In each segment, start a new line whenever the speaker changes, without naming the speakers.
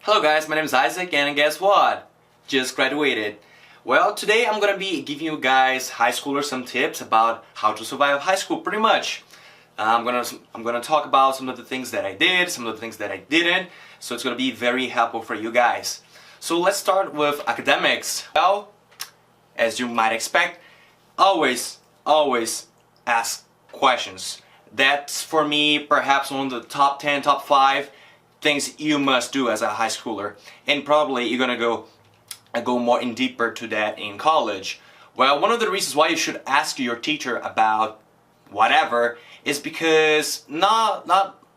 Hello guys, my name is Isaac and guess what? Just graduated. Well, today I'm gonna be giving you guys high schoolers some tips about how to survive high school pretty much. I'm gonna talk about some of the things that I did, some of the things that I didn't, so it's gonna be very helpful for you guys. So let's start with academics. Well, as you might expect, always ask questions. That's for me perhaps one of the top 10, top 5 things you must do as a high schooler, and probably you're gonna go more in deeper to that in college. Well, one of the reasons why you should ask your teacher about whatever is because not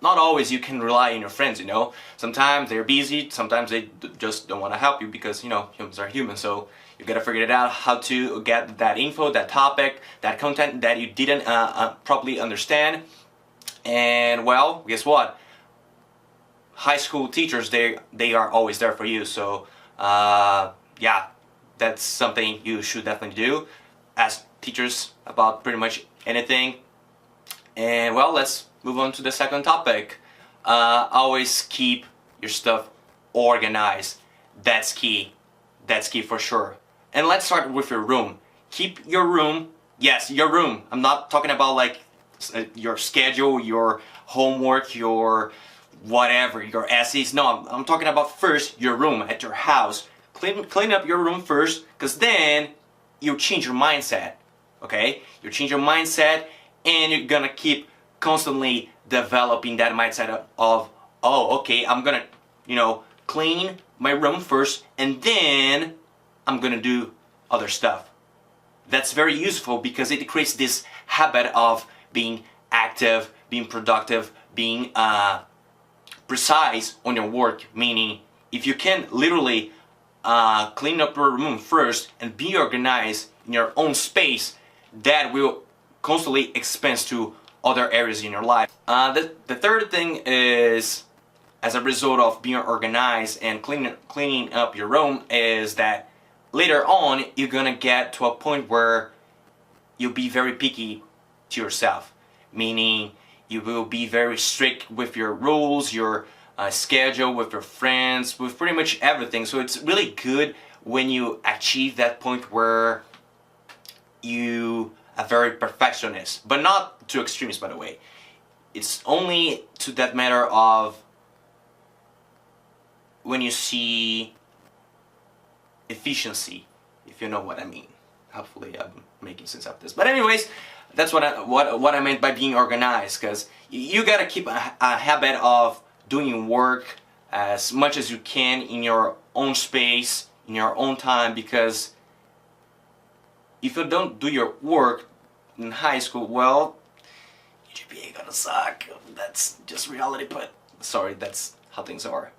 always you can rely on your friends, you know. Sometimes they're busy, sometimes they just don't want to help you because, you know, humans are human, so you gotta figure it out how to get that info, that topic, that content that you didn't properly understand. And well, guess what? High school teachers, they are always there for you, so yeah, that's something you should definitely do. Ask teachers about pretty much anything. And well, let's move on to the second topic. Always keep your stuff organized. That's key for sure. And let's start with your room. Keep your room, yes, your room. I'm not talking about like your schedule, your homework, your whatever, your essays. No, I'm talking about first your room at your house. Clean up your room first, because then you change your mindset, okay? You change your mindset and you're gonna keep constantly developing that mindset of, oh, okay, I'm gonna, you know, clean my room first and then I'm gonna do other stuff. That's very useful because it creates this habit of being active, being productive, being precise on your work. Meaning, if you can literally clean up your room first and be organized in your own space, that will constantly expand to other areas in your life. The third thing is, as a result of being organized and cleaning up your room, is that later on you're gonna get to a point where you'll be very picky to yourself. Meaning, you will be very strict with your rules, your schedule, with your friends, with pretty much everything. So it's really good when you achieve that point where you are very perfectionist, but not to extremes, by the way. It's only to that matter of when you see efficiency, if you know what I mean. Hopefully I'm making sense of this. But anyways, that's what I meant by being organized, because you gotta keep a habit of doing work as much as you can in your own space, in your own time, because if you don't do your work in high school, well, your GPA gonna suck. That's just reality, but sorry, that's how things are.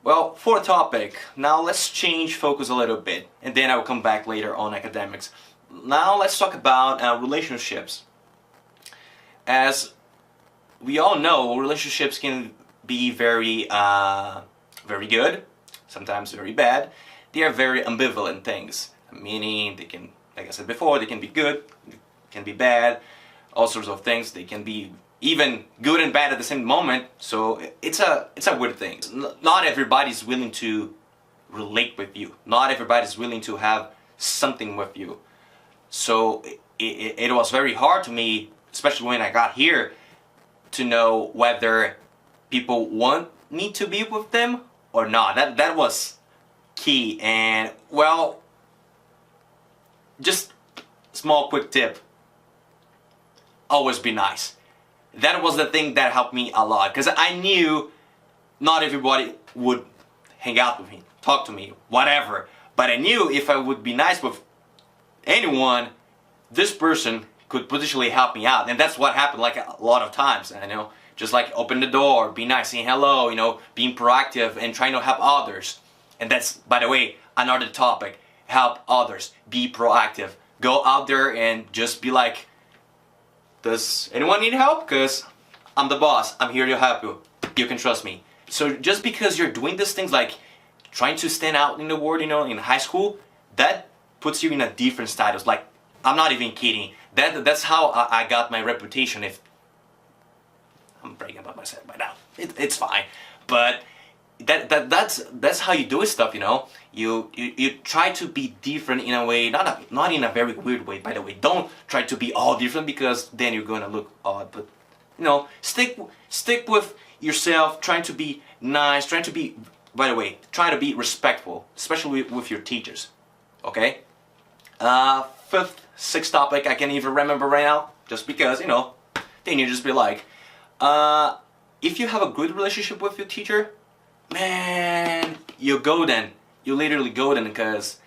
Well, fourth topic. Now let's change focus a little bit, and then I will come back later on academics. Now let's talk about relationships. As we all know, relationships can be very good, sometimes very bad. They are very ambivalent things, meaning they can, like I said before, they can be good, they can be bad, all sorts of things. They can be even good and bad at the same moment. So it's a weird thing. Not everybody's willing to relate with you. Not everybody's willing to have something with you. So it was very hard to me, especially when I got here, to know whether people want me to be with them or not. That was key. And well, just small quick tip. Always be nice. That was the thing that helped me a lot, because I knew not everybody would hang out with me, talk to me, whatever. But I knew if I would be nice with anyone, this person could potentially help me out. And that's what happened like a lot of times. I know, just like open the door, be nice, saying hello, you know, being proactive and trying to help others. And that's, by the way, another topic. Help others, be proactive. Go out there and just be like, does anyone need help? Because I'm the boss, I'm here to help you. You can trust me. So just because you're doing these things, like trying to stand out in the world, you know, in high school, that puts you in a different status. Like, I'm not even kidding. That's how I got my reputation. If I'm bragging about myself by now, it's fine. But that's how you do stuff, you know. You try to be different in a way, not in a very weird way, by the way. Don't try to be all different, because then you're gonna look odd. But you know, stick with yourself, trying to be nice, trying to be, by the way, try to be respectful, especially with your teachers. Okay. Fifth, sixth topic I can't even remember right now, just because, you know, then you just be like, if you have a good relationship with your teacher, man, you golden. You literally golden, because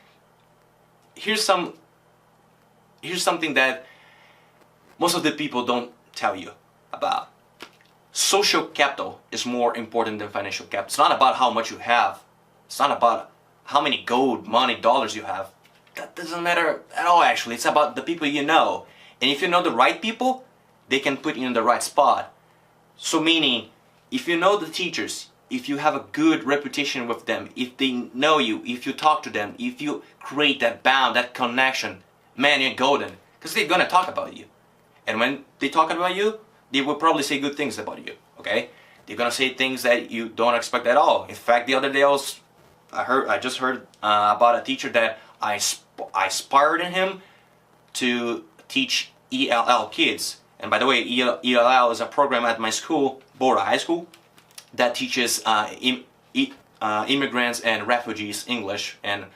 here's something that most of the people don't tell you about. Social capital is more important than financial capital. It's not about how much you have. It's not about how many gold, money, dollars you have. That doesn't matter at all, actually. It's about the people you know. And if you know the right people, they can put you in the right spot. So meaning, if you know the teachers, if you have a good reputation with them, if they know you, if you talk to them, if you create that bond, that connection, man, you're golden. Because they're gonna talk about you. And when they talk about you, they will probably say good things about you, okay? They're gonna say things that you don't expect at all. In fact, the other day I just heard about a teacher that I inspired in him to teach ELL kids. And by the way, ELL is a program at my school, Bora High School, that teaches immigrants and refugees English and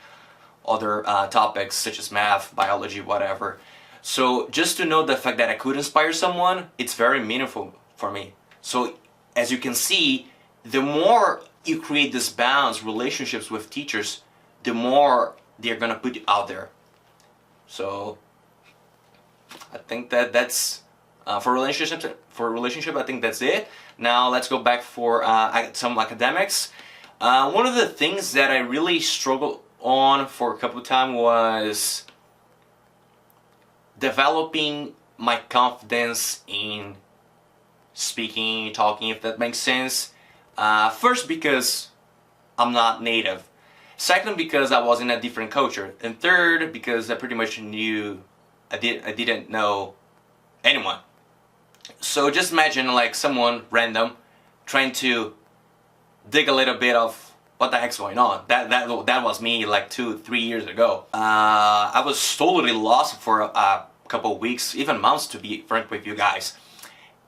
other topics such as math, biology, whatever. So just to know the fact that I could inspire someone, it's very meaningful for me. So as you can see, the more you create these bonds, relationships with teachers, the more they're gonna put you out there. So I think that's for relationships. For relationship, I think that's it. Now let's go back for some academics. One of the things that I really struggled on for a couple of times was developing my confidence in speaking, talking, if that makes sense. First, because I'm not native. Second, because I was in a different culture. And third, because I pretty much knew I didn't know anyone. So just imagine like someone random trying to dig a little bit of what the heck's going on. That was me like 2-3 years ago. I was totally lost for a couple of weeks, even months, to be frank with you guys.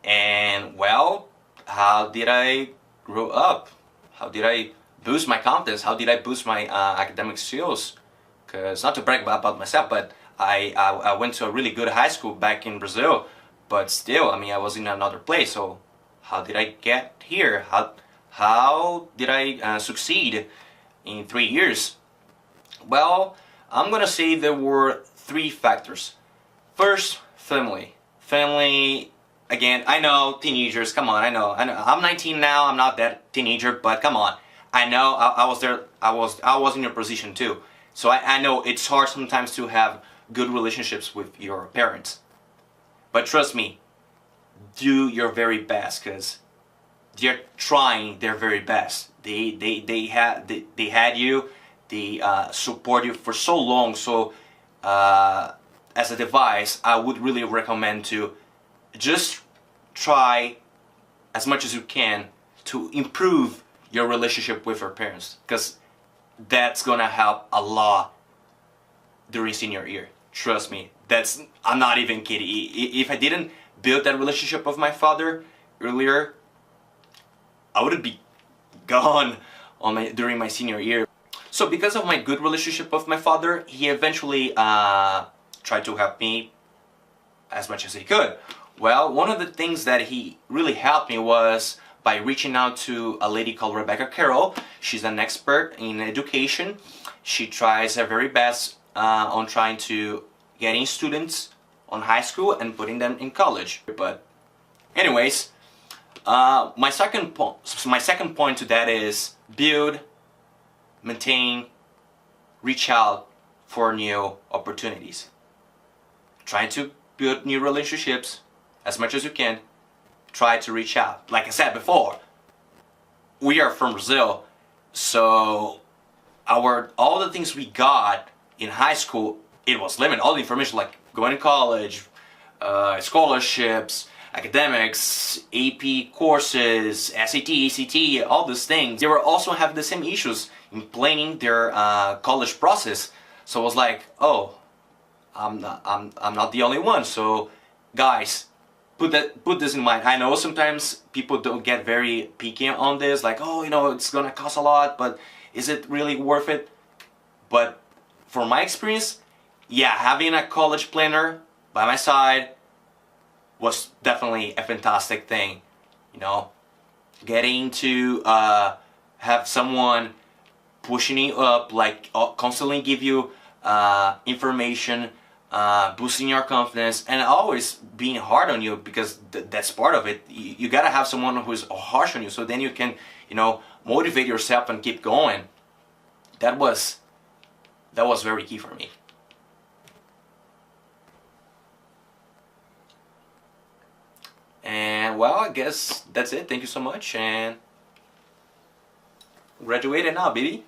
And well, how did I grow up? How did I boost my confidence? How did I boost my academic skills? Because not to brag about myself, but I went to a really good high school back in Brazil, but still, I mean, I was in another place. So how did I get here? How did I succeed in 3 years? Well, I'm gonna say there were 3 factors. First, family. Family, again, I know, teenagers, come on, I know. I'm 19 now, I'm not that teenager, but come on. I know, I was there, I was in your position too. So I know it's hard sometimes to have good relationships with your parents. But trust me, do your very best, because they're trying their very best. They had you, they support you for so long. So as a device, I would really recommend to just try as much as you can to improve your relationship with your parents, because that's gonna help a lot during senior year. Trust me, I'm not even kidding. If I didn't build that relationship with my father earlier, I would be gone during my senior year. So because of my good relationship with my father, he eventually tried to help me as much as he could. Well, one of the things that he really helped me was by reaching out to a lady called Rebecca Carroll. She's an expert in education. She tries her very best on trying to getting students on high school and putting them in college. But anyways, my second point to that is build, maintain, reach out for new opportunities. Try to build new relationships as much as you can. Try to reach out. Like I said before, we are from Brazil, so all the things we got in high school, it was limited. All the information, like going to college, scholarships, academics, AP courses, SAT, ACT, all these things, they were also having the same issues in planning their college process. So I was like, oh, I'm not the only one. So guys, put this in mind. I know sometimes people don't get very picky on this, like, oh, you know, it's gonna cost a lot, but is it really worth it? But from my experience, yeah, having a college planner by my side was definitely a fantastic thing. You know, getting to have someone pushing you up, like constantly give you information, boosting your confidence, and always being hard on you, because that's part of it. You gotta have someone who's harsh on you, so then you can, you know, motivate yourself and keep going. That was very key for me. And well, I guess that's it. Thank you so much, and graduated now, baby.